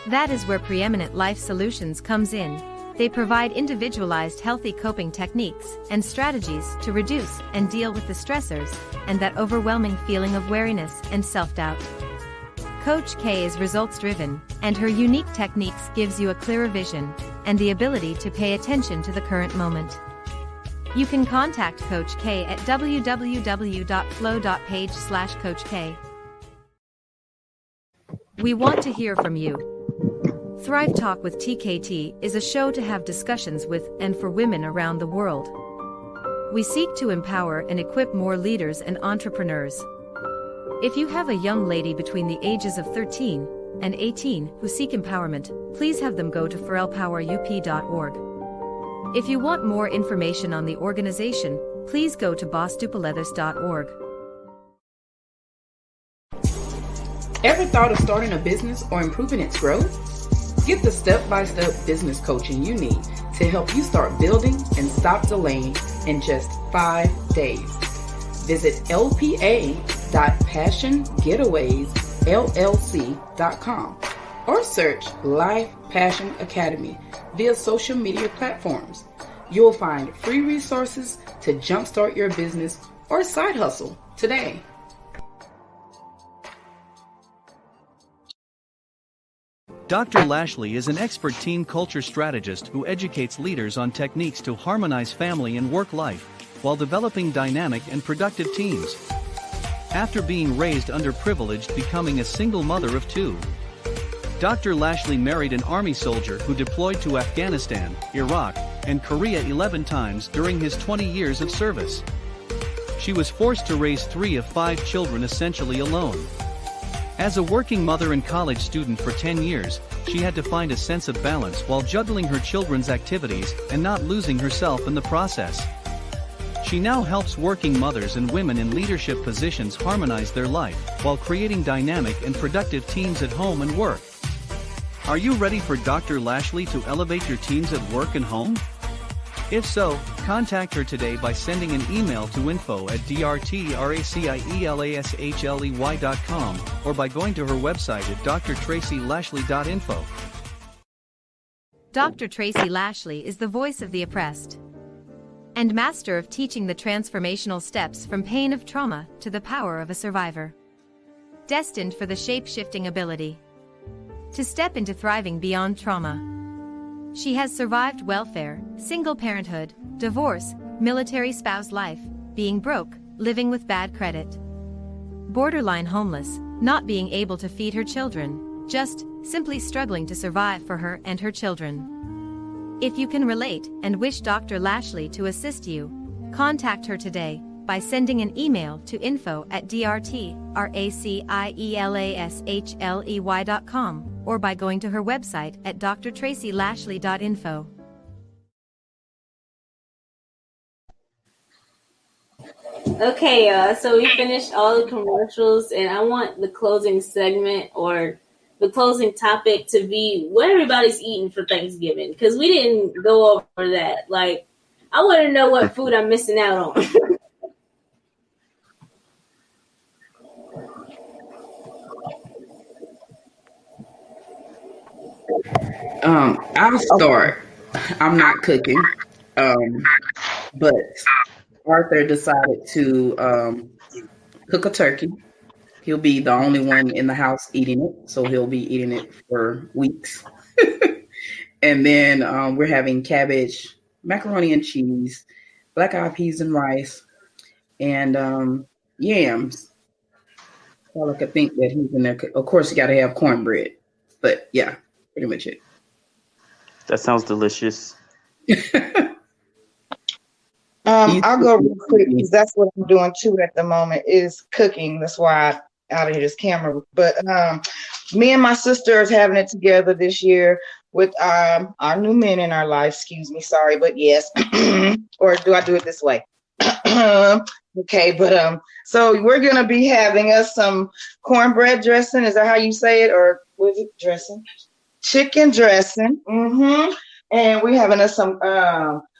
That is where Preeminent Life Solutions comes in. They provide individualized healthy coping techniques and strategies to reduce and deal with the stressors and that overwhelming feeling of weariness and self-doubt. Coach K is results-driven, and her unique techniques gives you a clearer vision and the ability to pay attention to the current moment. You can contact Coach K at www.flow.page/CoachK. We want to hear from you. Thrive Talk with TKT is a show to have discussions with and for women around the world. We seek to empower and equip more leaders and entrepreneurs. If you have a young lady between the ages of 13 and 18 who seek empowerment, please have them go to pharrellpowerup.org. If you want more information on the organization, please go to bossdupaleathers.org. Ever thought of starting a business or improving its growth? Get the step-by-step business coaching you need to help you start building and stop delaying in just 5 days. Visit lpa.passiongetawayzllc.com or search Life Passion Academy via social media platforms. You'll find free resources to jumpstart your business or side hustle today. Dr. Lashley is an expert team culture strategist who educates leaders on techniques to harmonize family and work life while developing dynamic and productive teams. After being raised underprivileged, becoming a single mother of 2, Dr. Lashley married an Army soldier who deployed to Afghanistan, Iraq, and Korea 11 times during his 20 years of service. She was forced to raise 3 of 5 children essentially alone. As a working mother and college student for 10 years, she had to find a sense of balance while juggling her children's activities and not losing herself in the process. She now helps working mothers and women in leadership positions harmonize their life while creating dynamic and productive teams at home and work. Are you ready for Dr. Lashley to elevate your teams at work and home? If so, contact her today by sending an email to info@drtracielashley.com or by going to her website at drtracylashley.info. Dr. Tracy Lashley is the voice of the oppressed and master of teaching the transformational steps from pain of trauma to the power of a survivor. Destined for the shape-shifting ability to step into thriving beyond trauma. She has survived welfare, single parenthood, divorce, military spouse life, being broke, living with bad credit, borderline homeless, not being able to feed her children, just simply struggling to survive for her and her children. If you can relate and wish Dr. Lashley to assist you, contact her today by sending an email to info@drtracielashley.com or by going to her website at drtracylashley.info. Okay, so we finished all the commercials, and I want the closing segment or the closing topic to be what everybody's eating for Thanksgiving, because we didn't go over that. Like, I want to know what food I'm missing out on. I'll start. I'm not cooking, but Arthur decided to cook a turkey. He'll be the only one in the house eating it, so he'll be eating it for weeks. And then we're having cabbage, macaroni and cheese, black eyed peas and rice, and yams. All I could think that he's in there. Of course, you got to have cornbread, but yeah, pretty much it. That sounds delicious. I'll go real quick because that's what I'm doing too at the moment is cooking. That's why I out of this camera. But me and my sister is having it together this year with our new men in our life. Excuse me, sorry, but yes. Or do I do it this way? Okay, but so we're gonna be having us some cornbread dressing. Is that how you say it, or was it dressing? Chicken dressing. And we're having us some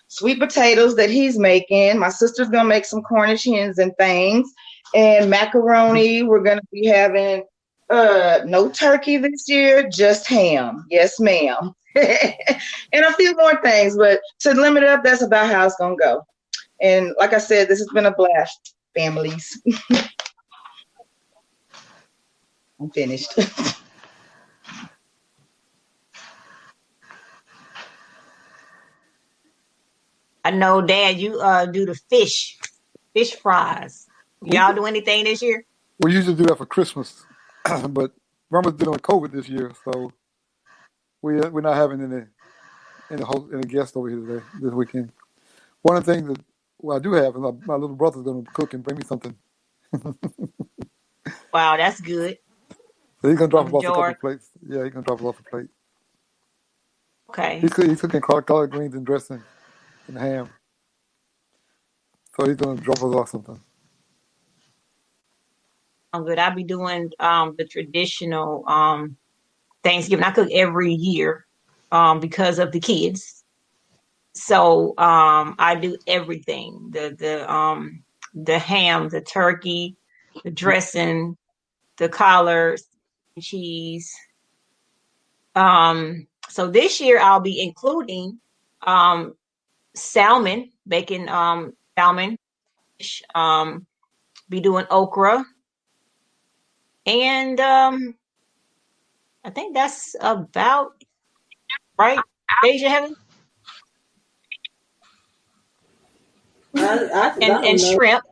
sweet potatoes that he's making. My sister's gonna make some Cornish hens and things, and macaroni. We're gonna be having no turkey this year, just ham. Yes, ma'am. And a few more things, but to limit it up, that's about how it's gonna go. And like I said, this has been a blast, families. I'm finished. I know, Dad, you do the fish fries. Y'all do anything this year? We usually do that for Christmas, but Grandma's been on COVID this year, so we're not having any guests over here today this weekend. One of the things that I do have is my little brother's going to cook and bring me something. Wow, that's good. So he's going to drop off a couple of plates. Yeah, he's going to drop off a plate. Okay. He's cooking collard greens and dressing and ham. So he's going to drop us off something. I'm good. I'll be doing the traditional Thanksgiving. I cook every year because of the kids. So I do everything. The ham, the turkey, the dressing, the collards, cheese. So this year I'll be including salmon, bacon salmon, be doing okra. And I think that's about right. Asia Heaven? And shrimp.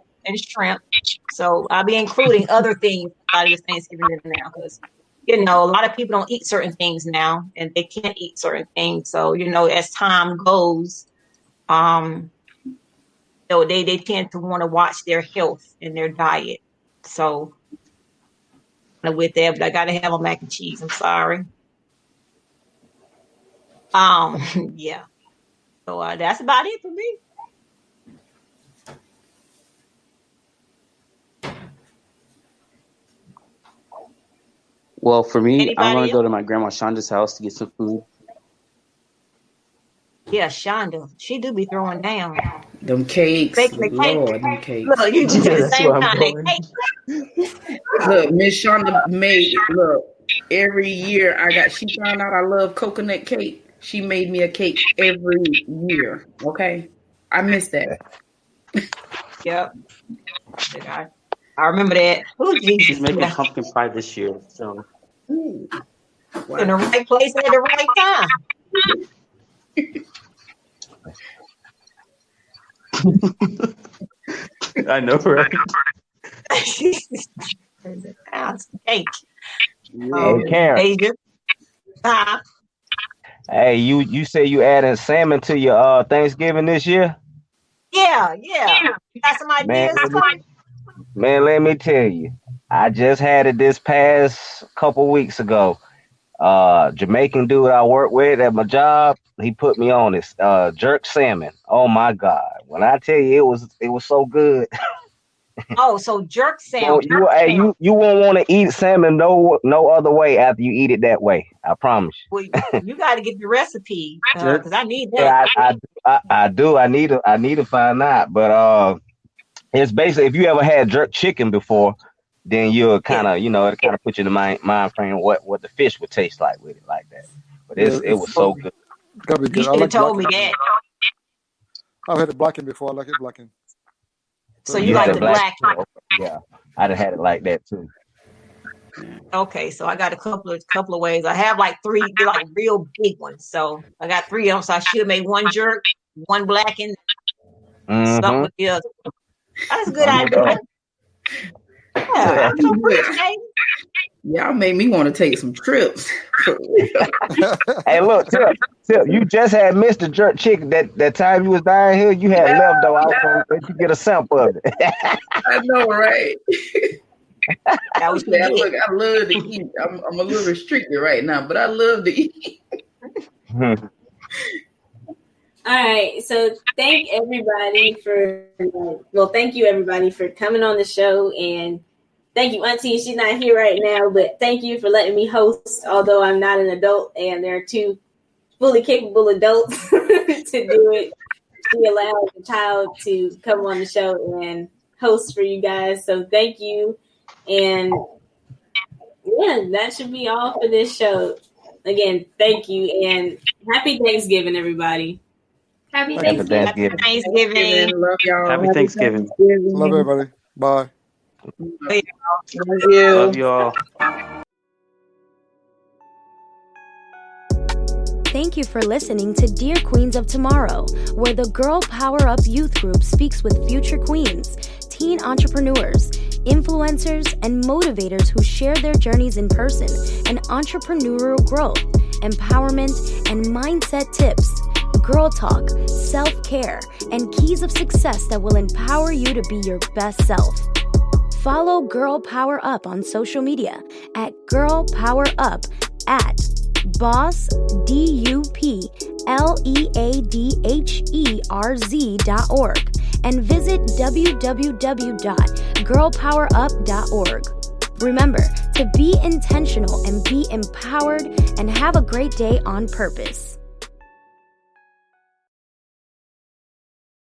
So I'll be including other things out of this Thanksgiving dinner now, because a lot of people don't eat certain things now, and they can't eat certain things. So as time goes, they tend to want to watch their health and their diet. So with that, but I gotta have a mac and cheese. I'm sorry. Yeah. So that's about it for me. Well, for me, Anybody I'm gonna else? go to my grandma Shonda's house to get some food. Yeah, Shonda, she do be throwing down. Them cakes, Baking the cake. Lord, them cakes. Look, you just Yeah, the that's same where I'm kind going. of cake. Look, Miss Shonda made, every year she found out I love coconut cake. She made me a cake every year. Okay. I miss that. Yep. I remember that. Oh, Jesus. She's making pumpkin pie this year. So Ooh. Wow. In the right place at the right time. I know, right? Cake. Hey, Karen. Asia. Hey, you say you adding salmon to your Thanksgiving this year? Yeah. You got some ideas? Man, let me tell you. I just had it this past couple weeks ago. Jamaican dude I work with at my job, he put me on this jerk salmon. Oh my God. When I tell you it was so good. Oh, so jerk salmon. You won't want to eat salmon no other way after you eat it that way. I promise you. Well, you got to get the recipe because I need that. Yeah, I do. I need to find out. But it's basically, if you ever had jerk chicken before, then you'll kind of, it kind of put you in the mind frame what the fish would taste like with it like that. But it was so good. Gotta be good. You should have told me that. I've had it blackened before. I like it blackened. So you like the black? Yeah, I'd have had it like that too. Okay, so I got a couple of ways. I have like 3, they're like real big ones. So I got 3 of them. So I should have made one jerk, one blackened, something with the other. That's a good idea. Yeah, I'm so appreciative. Y'all made me want to take some trips. Hey, look, Tip, you just had Mr. Jerk Chicken that time you was down here. You had left though. I was gonna let you get a sample of it. I know, right? That was I love to eat. I'm a little restricted right now, but I love to eat. All right, so thank you everybody for coming on the show, and thank you, Auntie. She's not here right now, but thank you for letting me host, although I'm not an adult and there are 2 fully capable adults to do it. She allowed the child to come on the show and host for you guys, so thank you. And yeah, that should be all for this show. Again, thank you, and happy Thanksgiving, everybody. Happy Thanksgiving. Love y'all. Happy Thanksgiving. Love everybody. Bye. Love y'all. Thank you for listening to Dear Queens of Tomorrow, where the Girl Power Up Youth Group speaks with future queens, teen entrepreneurs, influencers, and motivators who share their journeys in person and entrepreneurial growth, empowerment, and mindset tips, girl talk, self-care, and keys of success that will empower you to be your best self. Follow Girl Power Up on social media at Girl Power Up at Boss DUPLEADHERZ.org and visit www.girlpowerup.org. Remember to be intentional and be empowered and have a great day on purpose.